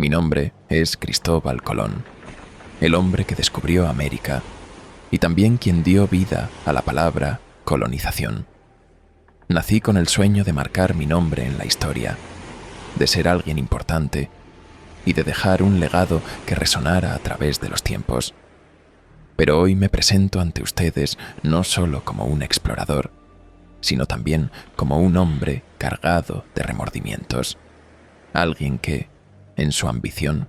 Mi nombre es Cristóbal Colón, el hombre que descubrió América y también quien dio vida a la palabra colonización. Nací con el sueño de marcar mi nombre en la historia, de ser alguien importante y de dejar un legado que resonara a través de los tiempos. Pero hoy me presento ante ustedes no solo como un explorador, sino también como un hombre cargado de remordimientos. Alguien que, en su ambición,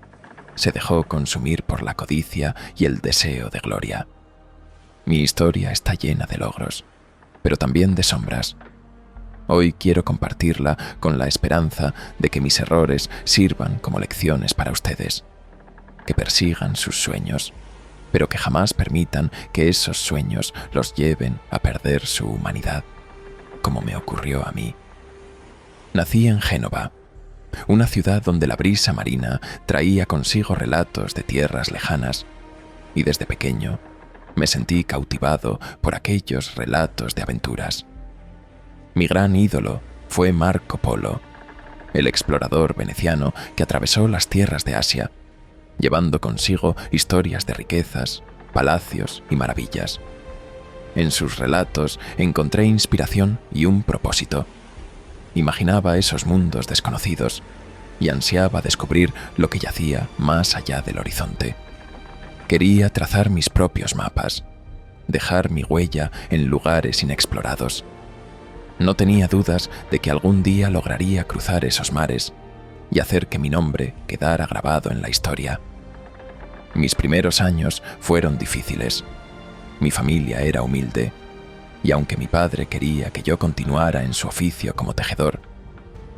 se dejó consumir por la codicia y el deseo de gloria. Mi historia está llena de logros, pero también de sombras. Hoy quiero compartirla con la esperanza de que mis errores sirvan como lecciones para ustedes, que persigan sus sueños, pero que jamás permitan que esos sueños los lleven a perder su humanidad, como me ocurrió a mí. Nací en Génova, una ciudad donde la brisa marina traía consigo relatos de tierras lejanas, y desde pequeño me sentí cautivado por aquellos relatos de aventuras. Mi gran ídolo fue Marco Polo, el explorador veneciano que atravesó las tierras de Asia, llevando consigo historias de riquezas, palacios y maravillas. En sus relatos encontré inspiración y un propósito. Imaginaba esos mundos desconocidos y ansiaba descubrir lo que yacía más allá del horizonte. Quería trazar mis propios mapas, dejar mi huella en lugares inexplorados. No tenía dudas de que algún día lograría cruzar esos mares y hacer que mi nombre quedara grabado en la historia. Mis primeros años fueron difíciles. Mi familia era humilde, y aunque mi padre quería que yo continuara en su oficio como tejedor,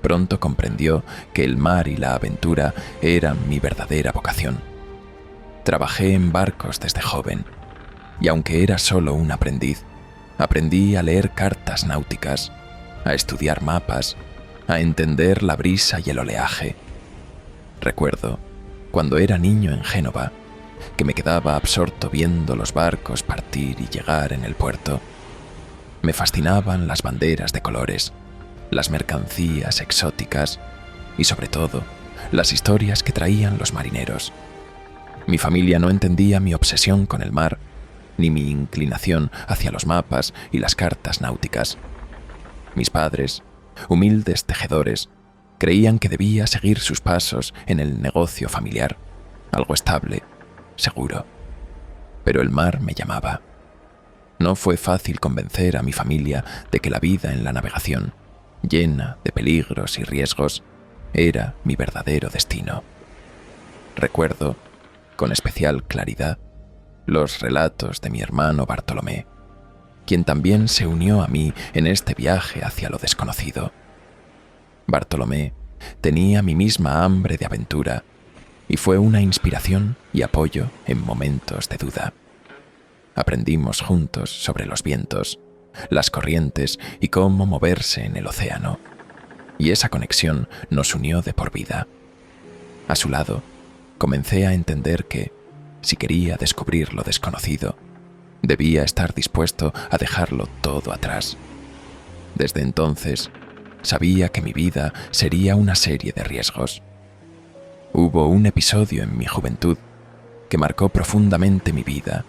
pronto comprendió que el mar y la aventura eran mi verdadera vocación. Trabajé en barcos desde joven, y aunque era solo un aprendiz, aprendí a leer cartas náuticas, a estudiar mapas, a entender la brisa y el oleaje. Recuerdo, cuando era niño en Génova, que me quedaba absorto viendo los barcos partir y llegar en el puerto. Me fascinaban las banderas de colores, las mercancías exóticas y, sobre todo, las historias que traían los marineros. Mi familia no entendía mi obsesión con el mar, ni mi inclinación hacia los mapas y las cartas náuticas. Mis padres, humildes tejedores, creían que debía seguir sus pasos en el negocio familiar, algo estable, seguro. Pero el mar me llamaba. No fue fácil convencer a mi familia de que la vida en la navegación, llena de peligros y riesgos, era mi verdadero destino. Recuerdo, con especial claridad, los relatos de mi hermano Bartolomé, quien también se unió a mí en este viaje hacia lo desconocido. Bartolomé tenía mi misma hambre de aventura y fue una inspiración y apoyo en momentos de duda. Aprendimos juntos sobre los vientos, las corrientes y cómo moverse en el océano, y esa conexión nos unió de por vida. A su lado, comencé a entender que, si quería descubrir lo desconocido, debía estar dispuesto a dejarlo todo atrás. Desde entonces, sabía que mi vida sería una serie de riesgos. Hubo un episodio en mi juventud que marcó profundamente mi vida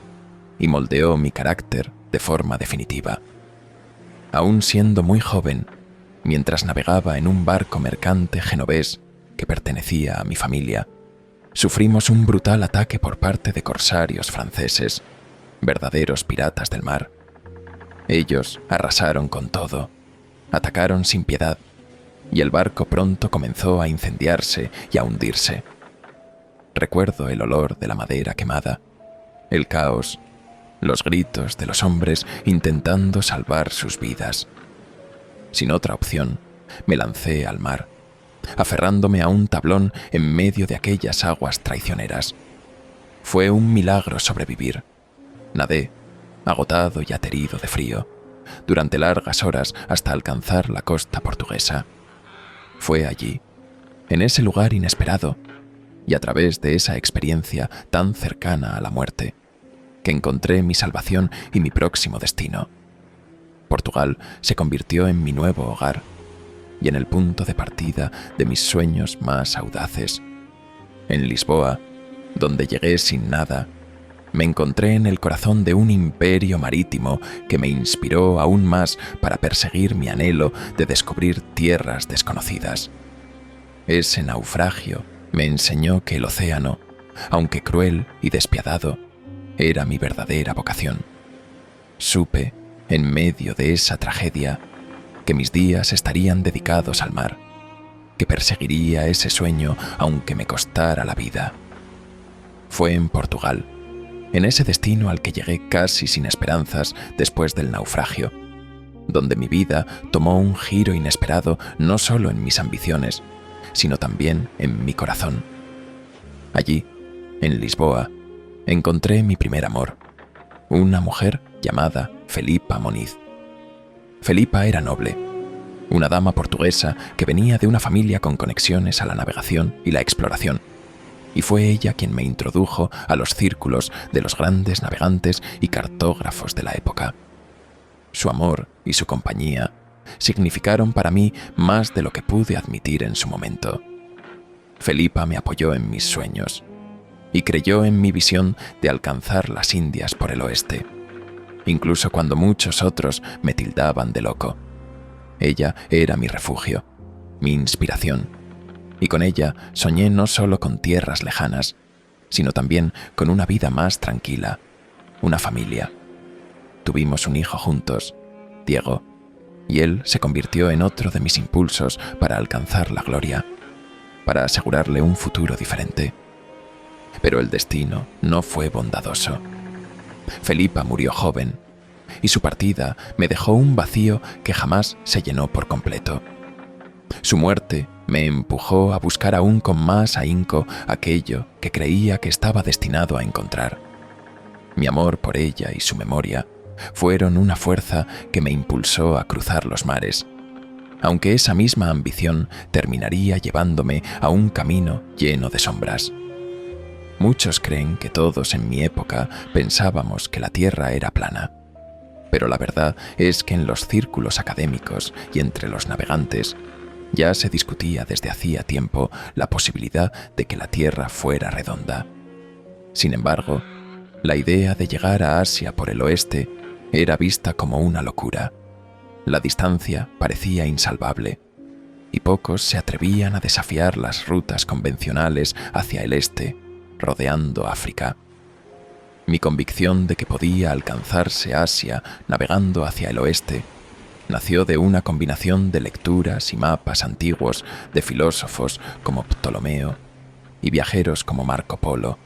y moldeó mi carácter de forma definitiva. Aún siendo muy joven, mientras navegaba en un barco mercante genovés que pertenecía a mi familia, sufrimos un brutal ataque por parte de corsarios franceses, verdaderos piratas del mar. Ellos arrasaron con todo, atacaron sin piedad, y el barco pronto comenzó a incendiarse y a hundirse. Recuerdo el olor de la madera quemada, el caos, los gritos de los hombres intentando salvar sus vidas. Sin otra opción, me lancé al mar, aferrándome a un tablón en medio de aquellas aguas traicioneras. Fue un milagro sobrevivir. Nadé, agotado y aterido de frío, durante largas horas hasta alcanzar la costa portuguesa. Fue allí, en ese lugar inesperado, y a través de esa experiencia tan cercana a la muerte, que encontré mi salvación y mi próximo destino. Portugal se convirtió en mi nuevo hogar y en el punto de partida de mis sueños más audaces. En Lisboa, donde llegué sin nada, me encontré en el corazón de un imperio marítimo que me inspiró aún más para perseguir mi anhelo de descubrir tierras desconocidas. Ese naufragio me enseñó que el océano, aunque cruel y despiadado, era mi verdadera vocación. Supe, en medio de esa tragedia, que mis días estarían dedicados al mar, que perseguiría ese sueño aunque me costara la vida. Fue en Portugal, en ese destino al que llegué casi sin esperanzas después del naufragio, donde mi vida tomó un giro inesperado no solo en mis ambiciones, sino también en mi corazón. Allí, en Lisboa, encontré mi primer amor, una mujer llamada Felipa Moniz. Felipa era noble, una dama portuguesa que venía de una familia con conexiones a la navegación y la exploración, y fue ella quien me introdujo a los círculos de los grandes navegantes y cartógrafos de la época. Su amor y su compañía significaron para mí más de lo que pude admitir en su momento. Felipa me apoyó en mis sueños y creyó en mi visión de alcanzar las Indias por el oeste, incluso cuando muchos otros me tildaban de loco. Ella era mi refugio, mi inspiración, y con ella soñé no solo con tierras lejanas, sino también con una vida más tranquila, una familia. Tuvimos un hijo juntos, Diego, y él se convirtió en otro de mis impulsos para alcanzar la gloria, para asegurarle un futuro diferente. Pero el destino no fue bondadoso. Felipa murió joven, y su partida me dejó un vacío que jamás se llenó por completo. Su muerte me empujó a buscar aún con más ahínco aquello que creía que estaba destinado a encontrar. Mi amor por ella y su memoria fueron una fuerza que me impulsó a cruzar los mares, aunque esa misma ambición terminaría llevándome a un camino lleno de sombras. Muchos creen que todos en mi época pensábamos que la Tierra era plana, pero la verdad es que en los círculos académicos y entre los navegantes ya se discutía desde hacía tiempo la posibilidad de que la Tierra fuera redonda. Sin embargo, la idea de llegar a Asia por el oeste era vista como una locura. La distancia parecía insalvable, y pocos se atrevían a desafiar las rutas convencionales hacia el este, rodeando África. Mi convicción de que podía alcanzarse Asia navegando hacia el oeste nació de una combinación de lecturas y mapas antiguos de filósofos como Ptolomeo y viajeros como Marco Polo,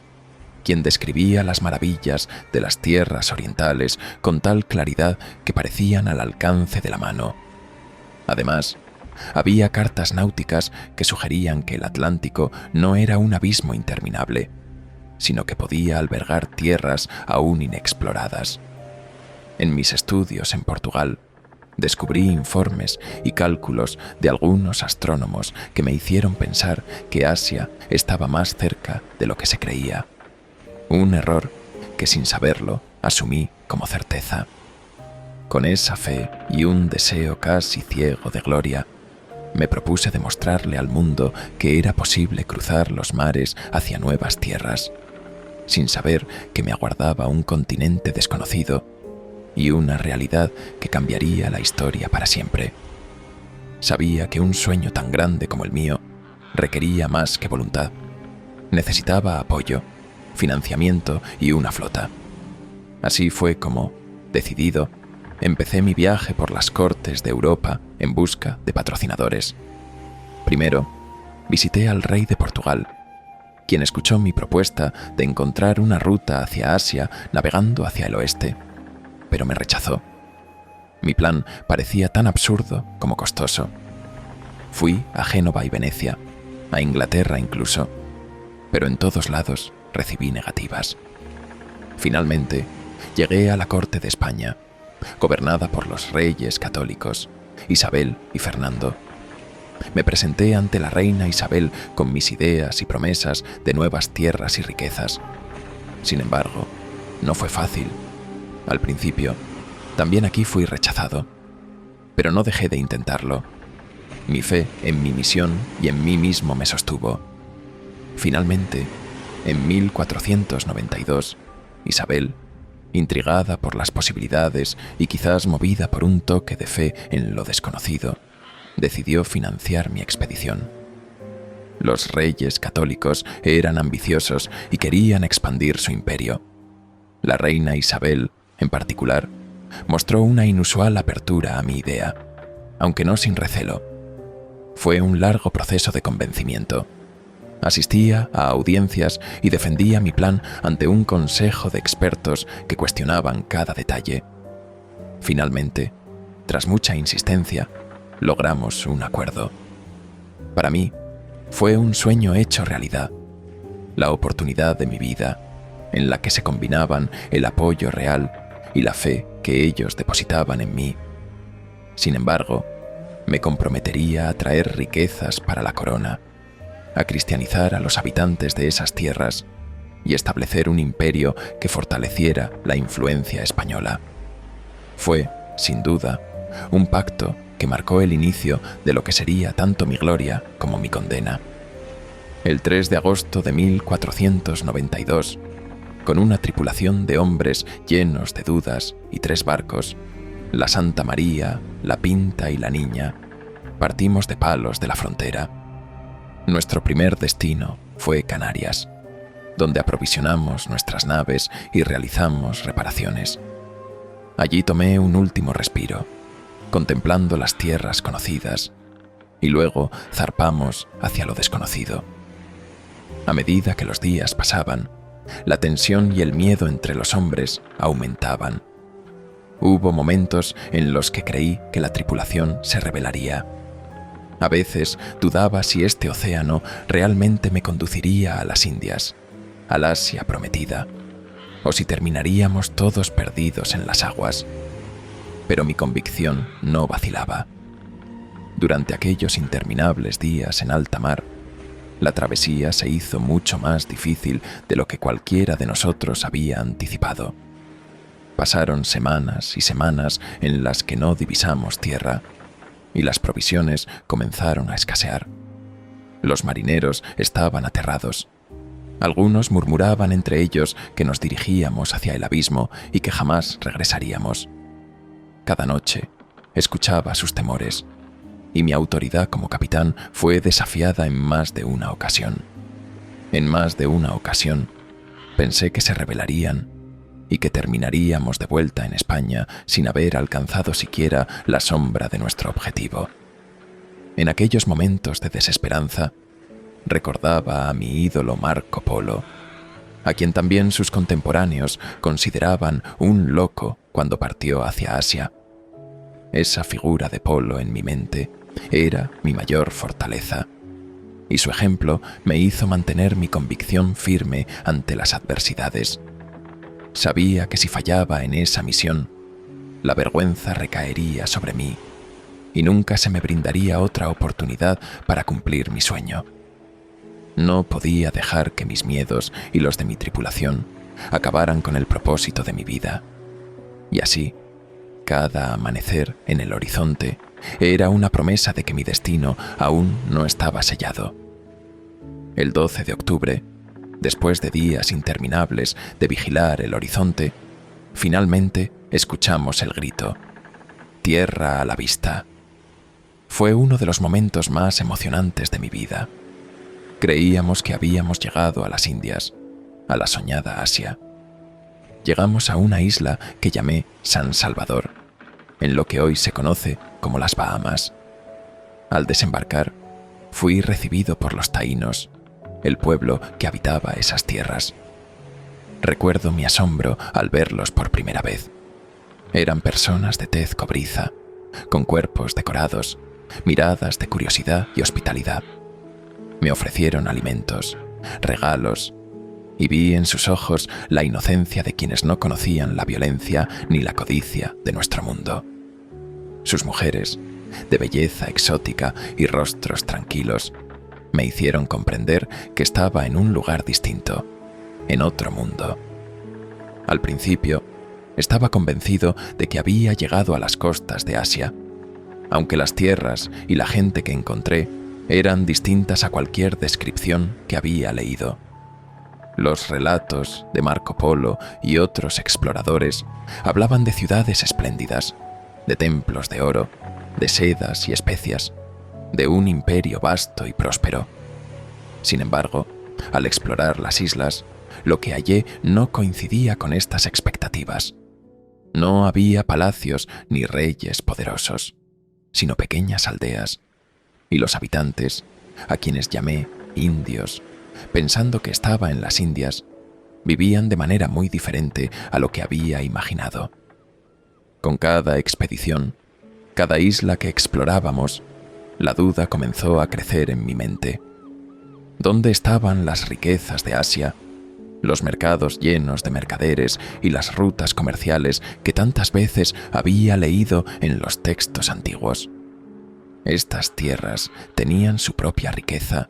quien describía las maravillas de las tierras orientales con tal claridad que parecían al alcance de la mano. Además, había cartas náuticas que sugerían que el Atlántico no era un abismo interminable, sino que podía albergar tierras aún inexploradas. En mis estudios en Portugal, descubrí informes y cálculos de algunos astrónomos que me hicieron pensar que Asia estaba más cerca de lo que se creía. Un error que sin saberlo asumí como certeza. Con esa fe y un deseo casi ciego de gloria, me propuse demostrarle al mundo que era posible cruzar los mares hacia nuevas tierras, sin saber que me aguardaba un continente desconocido y una realidad que cambiaría la historia para siempre. Sabía que un sueño tan grande como el mío requería más que voluntad. Necesitaba apoyo, financiamiento y una flota. Así fue como, decidido, empecé mi viaje por las cortes de Europa en busca de patrocinadores. Primero, visité al rey de Portugal, quien escuchó mi propuesta de encontrar una ruta hacia Asia navegando hacia el oeste, pero me rechazó. Mi plan parecía tan absurdo como costoso. Fui a Génova y Venecia, a Inglaterra incluso, pero en todos lados recibí negativas. Finalmente, llegué a la corte de España, gobernada por los reyes católicos, Isabel y Fernando. Me presenté ante la reina Isabel con mis ideas y promesas de nuevas tierras y riquezas. Sin embargo, no fue fácil. Al principio, también aquí fui rechazado, pero no dejé de intentarlo. Mi fe en mi misión y en mí mismo me sostuvo. Finalmente, en 1492, Isabel, intrigada por las posibilidades y quizás movida por un toque de fe en lo desconocido, decidió financiar mi expedición. Los reyes católicos eran ambiciosos y querían expandir su imperio. La reina Isabel, en particular, mostró una inusual apertura a mi idea, aunque no sin recelo. Fue un largo proceso de convencimiento. Asistía a audiencias y defendía mi plan ante un consejo de expertos que cuestionaban cada detalle. Finalmente, tras mucha insistencia, logramos un acuerdo. Para mí, fue un sueño hecho realidad, la oportunidad de mi vida, en la que se combinaban el apoyo real y la fe que ellos depositaban en mí. Sin embargo, me comprometería a traer riquezas para la corona, a cristianizar a los habitantes de esas tierras y establecer un imperio que fortaleciera la influencia española. Fue, sin duda, un pacto que marcó el inicio de lo que sería tanto mi gloria como mi condena. El 3 de agosto de 1492, con una tripulación de hombres llenos de dudas y 3 barcos, la Santa María, la Pinta y la Niña, partimos de Palos de la Frontera. Nuestro primer destino fue Canarias, donde aprovisionamos nuestras naves y realizamos reparaciones. Allí tomé un último respiro, contemplando las tierras conocidas, y luego zarpamos hacia lo desconocido. A medida que los días pasaban, la tensión y el miedo entre los hombres aumentaban. Hubo momentos en los que creí que la tripulación se rebelaría. A veces dudaba si este océano realmente me conduciría a las Indias, al Asia prometida, o si terminaríamos todos perdidos en las aguas. Pero mi convicción no vacilaba. Durante aquellos interminables días en alta mar, la travesía se hizo mucho más difícil de lo que cualquiera de nosotros había anticipado. Pasaron semanas y semanas en las que no divisamos tierra, y las provisiones comenzaron a escasear. Los marineros estaban aterrados. Algunos murmuraban entre ellos que nos dirigíamos hacia el abismo y que jamás regresaríamos. Cada noche escuchaba sus temores, y mi autoridad como capitán fue desafiada en más de una ocasión. En más de una ocasión pensé que se rebelarían y que terminaríamos de vuelta en España sin haber alcanzado siquiera la sombra de nuestro objetivo. En aquellos momentos de desesperanza, recordaba a mi ídolo Marco Polo, a quien también sus contemporáneos consideraban un loco cuando partió hacia Asia. Esa figura de Polo en mi mente era mi mayor fortaleza, y su ejemplo me hizo mantener mi convicción firme ante las adversidades. Sabía que si fallaba en esa misión, la vergüenza recaería sobre mí y nunca se me brindaría otra oportunidad para cumplir mi sueño. No podía dejar que mis miedos y los de mi tripulación acabaran con el propósito de mi vida. Y así, cada amanecer en el horizonte era una promesa de que mi destino aún no estaba sellado. El 12 de octubre, después de días interminables de vigilar el horizonte, finalmente escuchamos el grito: «Tierra a la vista». Fue uno de los momentos más emocionantes de mi vida. Creíamos que habíamos llegado a las Indias, a la soñada Asia. Llegamos a una isla que llamé San Salvador, en lo que hoy se conoce como las Bahamas. Al desembarcar, fui recibido por los taínos, el pueblo que habitaba esas tierras. Recuerdo mi asombro al verlos por primera vez. Eran personas de tez cobriza, con cuerpos decorados, miradas de curiosidad y hospitalidad. Me ofrecieron alimentos, regalos, y vi en sus ojos la inocencia de quienes no conocían la violencia ni la codicia de nuestro mundo. Sus mujeres, de belleza exótica y rostros tranquilos, me hicieron comprender que estaba en un lugar distinto, en otro mundo. Al principio, estaba convencido de que había llegado a las costas de Asia, aunque las tierras y la gente que encontré eran distintas a cualquier descripción que había leído. Los relatos de Marco Polo y otros exploradores hablaban de ciudades espléndidas, de templos de oro, de sedas y especias, de un imperio vasto y próspero. Sin embargo, al explorar las islas, lo que hallé no coincidía con estas expectativas. No había palacios ni reyes poderosos, sino pequeñas aldeas, y los habitantes, a quienes llamé indios, pensando que estaba en las Indias, vivían de manera muy diferente a lo que había imaginado. Con cada expedición, cada isla que explorábamos, la duda comenzó a crecer en mi mente. ¿Dónde estaban las riquezas de Asia, los mercados llenos de mercaderes y las rutas comerciales que tantas veces había leído en los textos antiguos? Estas tierras tenían su propia riqueza,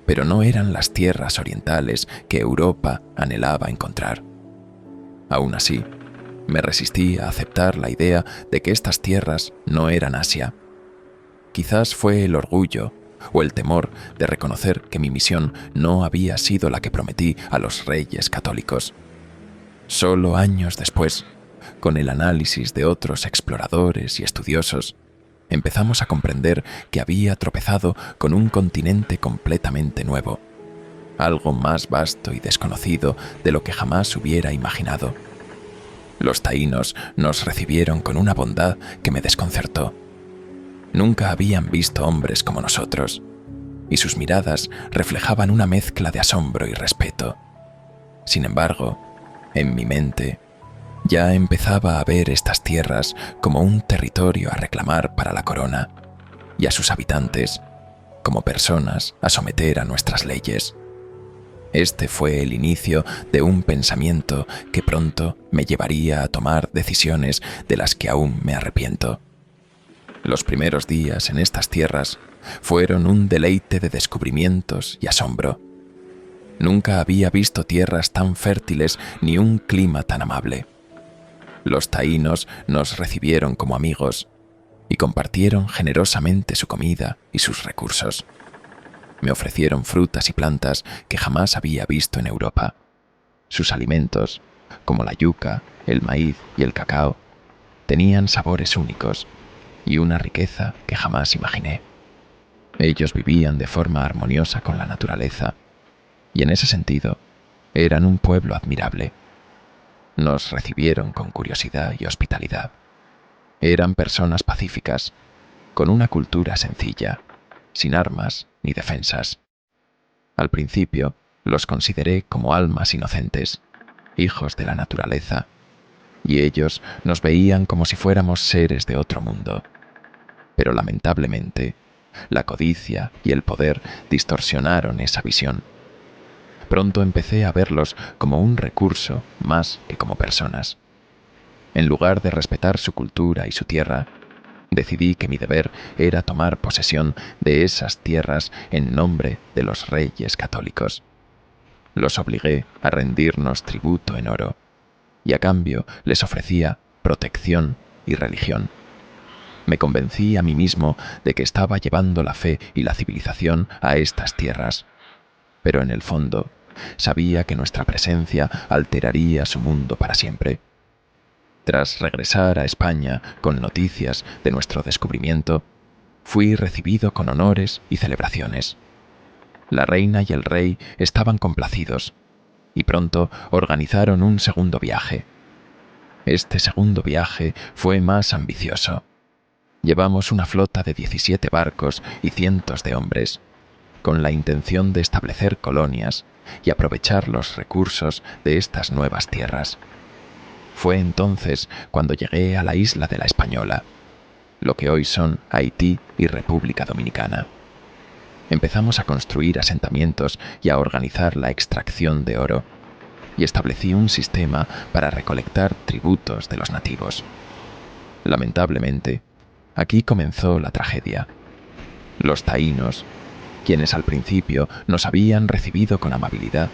pero no eran las tierras orientales que Europa anhelaba encontrar. Aún así, me resistí a aceptar la idea de que estas tierras no eran Asia. Quizás fue el orgullo o el temor de reconocer que mi misión no había sido la que prometí a los reyes católicos. Solo años después, con el análisis de otros exploradores y estudiosos, empezamos a comprender que había tropezado con un continente completamente nuevo, algo más vasto y desconocido de lo que jamás hubiera imaginado. Los taínos nos recibieron con una bondad que me desconcertó. Nunca habían visto hombres como nosotros, y sus miradas reflejaban una mezcla de asombro y respeto. Sin embargo, en mi mente, ya empezaba a ver estas tierras como un territorio a reclamar para la corona, y a sus habitantes como personas a someter a nuestras leyes. Este fue el inicio de un pensamiento que pronto me llevaría a tomar decisiones de las que aún me arrepiento. Los primeros días en estas tierras fueron un deleite de descubrimientos y asombro. Nunca había visto tierras tan fértiles ni un clima tan amable. Los taínos nos recibieron como amigos y compartieron generosamente su comida y sus recursos. Me ofrecieron frutas y plantas que jamás había visto en Europa. Sus alimentos, como la yuca, el maíz y el cacao, tenían sabores únicos y una riqueza que jamás imaginé. Ellos vivían de forma armoniosa con la naturaleza y en ese sentido eran un pueblo admirable. Nos recibieron con curiosidad y hospitalidad. Eran personas pacíficas, con una cultura sencilla, sin armas ni defensas. Al principio los consideré como almas inocentes, hijos de la naturaleza, y ellos nos veían como si fuéramos seres de otro mundo. Pero lamentablemente, la codicia y el poder distorsionaron esa visión. Pronto empecé a verlos como un recurso más que como personas. En lugar de respetar su cultura y su tierra, decidí que mi deber era tomar posesión de esas tierras en nombre de los reyes católicos. Los obligué a rendirnos tributo en oro, y a cambio les ofrecía protección y religión. Me convencí a mí mismo de que estaba llevando la fe y la civilización a estas tierras, pero en el fondo sabía que nuestra presencia alteraría su mundo para siempre. Tras regresar a España con noticias de nuestro descubrimiento, fui recibido con honores y celebraciones. La reina y el rey estaban complacidos, y pronto organizaron un segundo viaje. Este segundo viaje fue más ambicioso. Llevamos una flota de 17 barcos y cientos de hombres, con la intención de establecer colonias y aprovechar los recursos de estas nuevas tierras. Fue entonces cuando llegué a la isla de la Española, lo que hoy son Haití y República Dominicana. Empezamos a construir asentamientos y a organizar la extracción de oro, y establecí un sistema para recolectar tributos de los nativos. Lamentablemente, aquí comenzó la tragedia. Los taínos, quienes al principio nos habían recibido con amabilidad,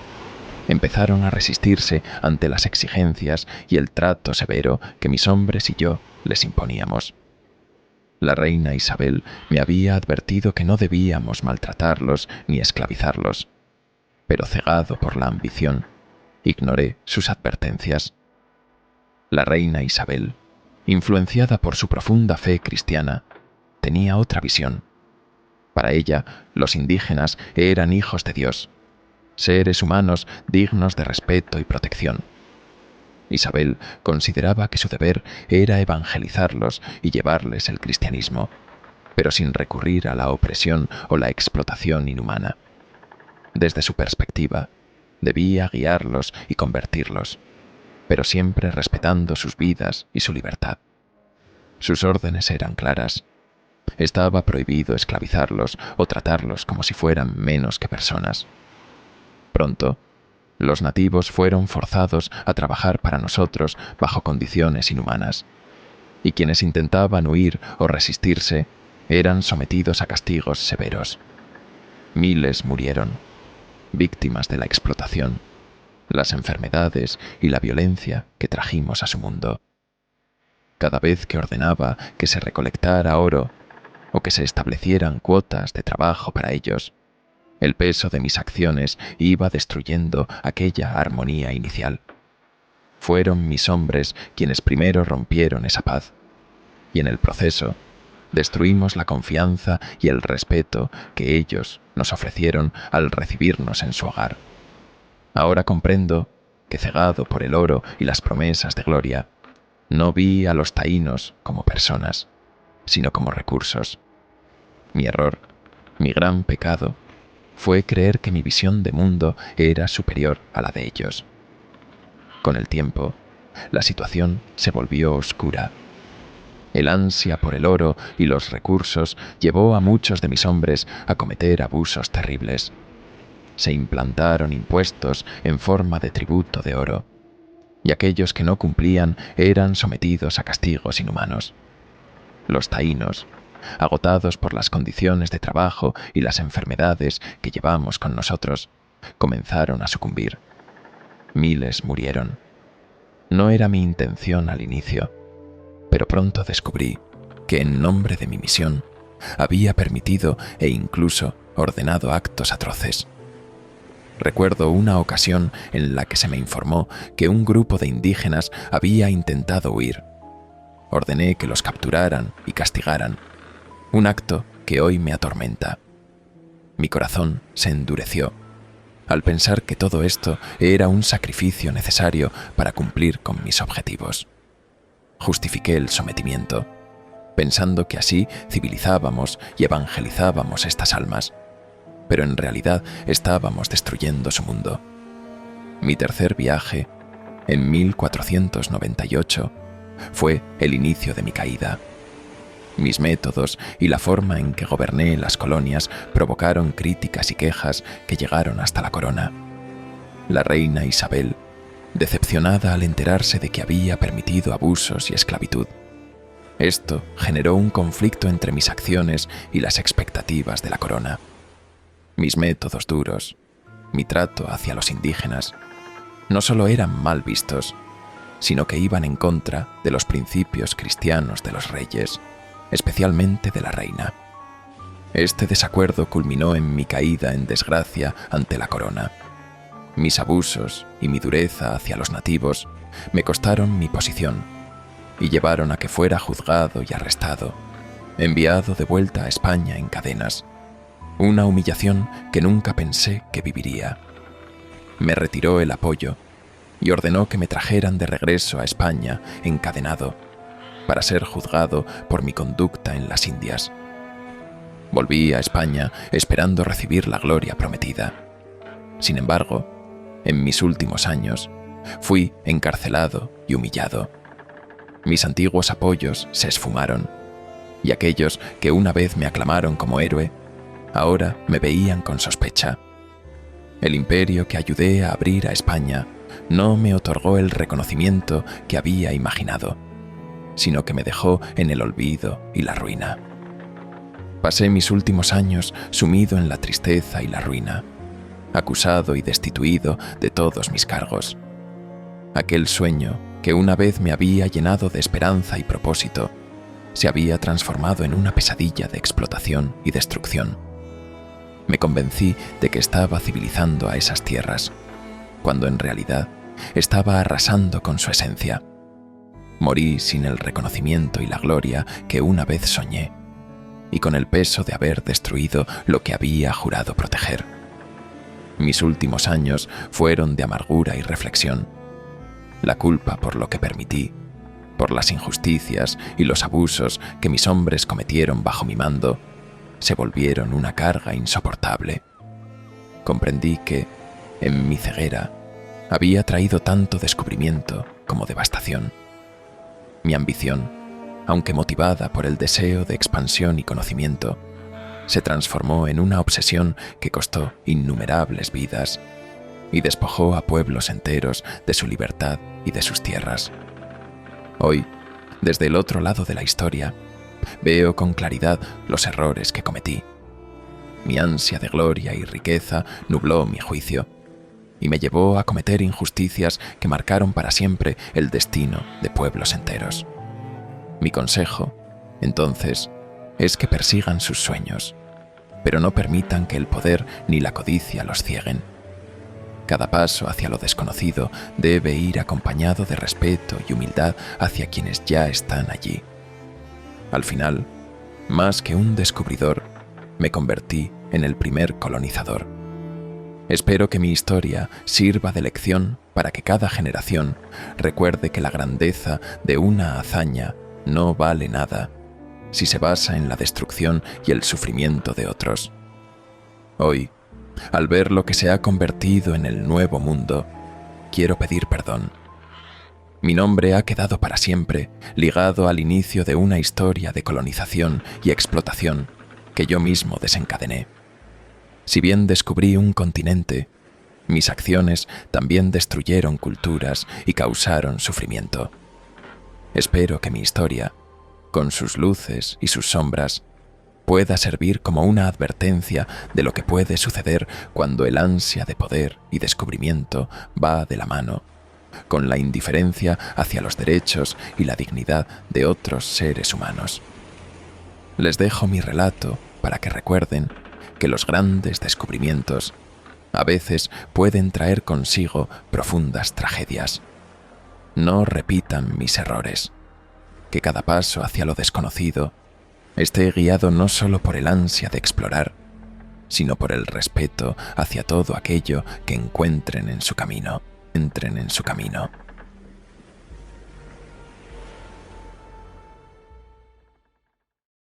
empezaron a resistirse ante las exigencias y el trato severo que mis hombres y yo les imponíamos. La reina Isabel me había advertido que no debíamos maltratarlos ni esclavizarlos, pero cegado por la ambición, ignoré sus advertencias. La reina Isabel, influenciada por su profunda fe cristiana, tenía otra visión. Para ella, los indígenas eran hijos de Dios, seres humanos dignos de respeto y protección. Isabel consideraba que su deber era evangelizarlos y llevarles el cristianismo, pero sin recurrir a la opresión o la explotación inhumana. Desde su perspectiva, debía guiarlos y convertirlos, pero siempre respetando sus vidas y su libertad. Sus órdenes eran claras. Estaba prohibido esclavizarlos o tratarlos como si fueran menos que personas. Pronto, los nativos fueron forzados a trabajar para nosotros bajo condiciones inhumanas, y quienes intentaban huir o resistirse eran sometidos a castigos severos. Miles murieron, víctimas de la explotación, las enfermedades y la violencia que trajimos a su mundo. Cada vez que ordenaba que se recolectara oro o que se establecieran cuotas de trabajo para ellos, el peso de mis acciones iba destruyendo aquella armonía inicial. Fueron mis hombres quienes primero rompieron esa paz, y en el proceso destruimos la confianza y el respeto que ellos nos ofrecieron al recibirnos en su hogar. Ahora comprendo que, cegado por el oro y las promesas de gloria, no vi a los taínos como personas, sino como recursos. Mi error, mi gran pecado, fue creer que mi visión de mundo era superior a la de ellos. Con el tiempo, la situación se volvió oscura. El ansia por el oro y los recursos llevó a muchos de mis hombres a cometer abusos terribles. Se implantaron impuestos en forma de tributo de oro, y aquellos que no cumplían eran sometidos a castigos inhumanos. Los taínos, agotados por las condiciones de trabajo y las enfermedades que llevamos con nosotros, comenzaron a sucumbir. Miles murieron. No era mi intención al inicio, pero pronto descubrí que en nombre de mi misión había permitido e incluso ordenado actos atroces. Recuerdo una ocasión en la que se me informó que un grupo de indígenas había intentado huir. Ordené que los capturaran y castigaran, un acto que hoy me atormenta. Mi corazón se endureció al pensar que todo esto era un sacrificio necesario para cumplir con mis objetivos. Justifiqué el sometimiento, pensando que así civilizábamos y evangelizábamos estas almas, pero en realidad estábamos destruyendo su mundo. Mi tercer viaje, en 1498, fue el inicio de mi caída. Mis métodos y la forma en que goberné las colonias provocaron críticas y quejas que llegaron hasta la corona. La reina Isabel, decepcionada al enterarse de que había permitido abusos y esclavitud. Esto generó un conflicto entre mis acciones y las expectativas de la corona. Mis métodos duros, mi trato hacia los indígenas, no solo eran mal vistos, sino que iban en contra de los principios cristianos de los reyes, especialmente de la reina. Este desacuerdo culminó en mi caída en desgracia ante la corona. Mis abusos y mi dureza hacia los nativos me costaron mi posición y llevaron a que fuera juzgado y arrestado, enviado de vuelta a España en cadenas, una humillación que nunca pensé que viviría. Me retiró el apoyo y ordenó que me trajeran de regreso a España encadenado para ser juzgado por mi conducta en las Indias. Volví a España esperando recibir la gloria prometida. Sin embargo, en mis últimos años, fui encarcelado y humillado. Mis antiguos apoyos se esfumaron, y aquellos que una vez me aclamaron como héroe, ahora me veían con sospecha. El imperio que ayudé a abrir a España no me otorgó el reconocimiento que había imaginado, sino que me dejó en el olvido y la ruina. Pasé mis últimos años sumido en la tristeza y la ruina, acusado y destituido de todos mis cargos. Aquel sueño que una vez me había llenado de esperanza y propósito, se había transformado en una pesadilla de explotación y destrucción. Me convencí de que estaba civilizando a esas tierras, cuando en realidad estaba arrasando con su esencia. Morí sin el reconocimiento y la gloria que una vez soñé, y con el peso de haber destruido lo que había jurado proteger. Mis últimos años fueron de amargura y reflexión. La culpa por lo que permití, por las injusticias y los abusos que mis hombres cometieron bajo mi mando, se volvieron una carga insoportable. Comprendí que, en mi ceguera, había traído tanto descubrimiento como devastación. Mi ambición, aunque motivada por el deseo de expansión y conocimiento, se transformó en una obsesión que costó innumerables vidas y despojó a pueblos enteros de su libertad y de sus tierras. Hoy, desde el otro lado de la historia, veo con claridad los errores que cometí. Mi ansia de gloria y riqueza nubló mi juicio y me llevó a cometer injusticias que marcaron para siempre el destino de pueblos enteros. Mi consejo, entonces, es que persigan sus sueños, pero no permitan que el poder ni la codicia los cieguen. Cada paso hacia lo desconocido debe ir acompañado de respeto y humildad hacia quienes ya están allí. Al final, más que un descubridor, me convertí en el primer colonizador. Espero que mi historia sirva de lección para que cada generación recuerde que la grandeza de una hazaña no vale nada si se basa en la destrucción y el sufrimiento de otros. Hoy, al ver lo que se ha convertido en el nuevo mundo, quiero pedir perdón. Mi nombre ha quedado para siempre ligado al inicio de una historia de colonización y explotación que yo mismo desencadené. Si bien descubrí un continente, mis acciones también destruyeron culturas y causaron sufrimiento. Espero que mi historia, con sus luces y sus sombras, pueda servir como una advertencia de lo que puede suceder cuando el ansia de poder y descubrimiento va de la mano, con la indiferencia hacia los derechos y la dignidad de otros seres humanos. Les dejo mi relato para que recuerden que los grandes descubrimientos a veces pueden traer consigo profundas tragedias. No repitan mis errores, que cada paso hacia lo desconocido esté guiado no solo por el ansia de explorar, sino por el respeto hacia todo aquello que encuentren en su camino, entren en su camino.